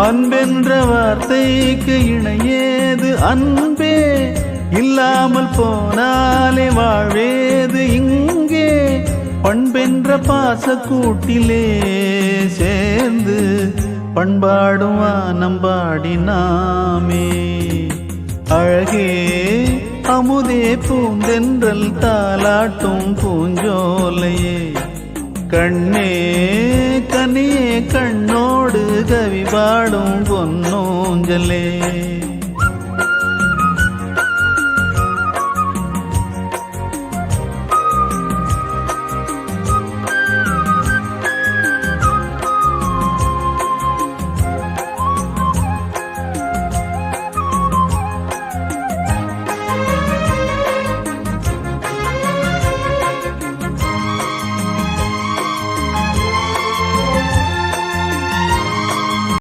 அன்பென்ற வார்த்தைக்கு இணையேது அன்பே, இல்லாமல் போனாலே வாழ்வேது இங்கே. பண்பென்ற பாசக்கூட்டிலே சேர்ந்து பண்பாடும் வானம் பாடினாமே. அழகே அமுதே பூந்தென்றல் தாலாட்டும் பூஞ்சோலையே, கண்ணே கனியே கண்ணோடு கவி பாடும் பொன்னூஞ்சலே.